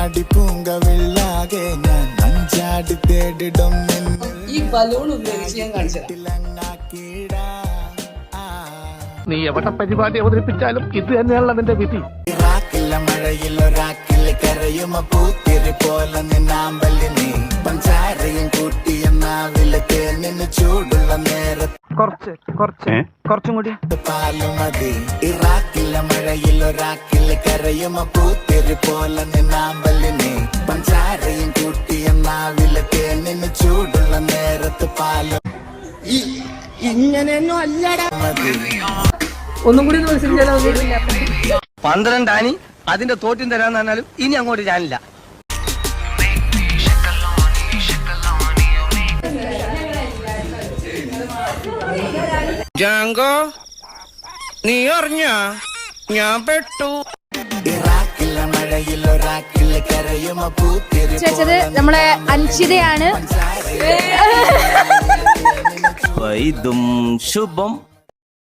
കണ്ണാടി പൂങ്കവിള്ളാകെ ഞാൻ അഞ്ചാടി തേടിടും ഈ ബലൂൺ ഉപയോഗിച്ച് ഞാൻ കാണിച്ചത്. നീ എവിടെ പരിപാടി അവതരിപ്പിച്ചാലും ഇത് തന്നെയാണല്ലോ നിന്റെ വിധി. ഇറാക്കില്ല മഴയിൽ ഒരാക്കിൽ കരയുമ പൂത്തിരി പോലെ നിന്നാമ്പലിനി പഞ്ചാരയും കൂട്ടിയ നാവിലെ തേനിന് ചൂടുള്ള നേരത്ത് കുറച്ചും കൂടി പാലുമതി. ഇറാക്കില്ല മഴയിൽ ഒരാക്കിൽ കരയുമ പൂത്തിരി പോലെ നിന്നാമ്പലിനി പഞ്ചാരയും കൂട്ടിയ നാവിലെ തേനിന് ചൂടുള്ള നേരത്ത് പാലും ഇങ്ങനെയൊന്നും അല്ലടാ. ഒന്നും കൂടി മത്സരിച്ചാലോ? 12 ആനി അതിന്റെ തോറ്റും തരാന്ന് പറഞ്ഞാലും ഇനി അങ്ങോട്ട് ഞാനില്ല. ജാങ്കോ നീ അറിഞ്ഞ ഞാൻ പെട്ടു. ഇറാക്കില്ല മഴയിൽ ഒരാക്കിൽ കരയുമ പൂത്തിരി ചോദിച്ചത് നമ്മളെ അൻഷിതയാണ്. ഇതും ശുഭം.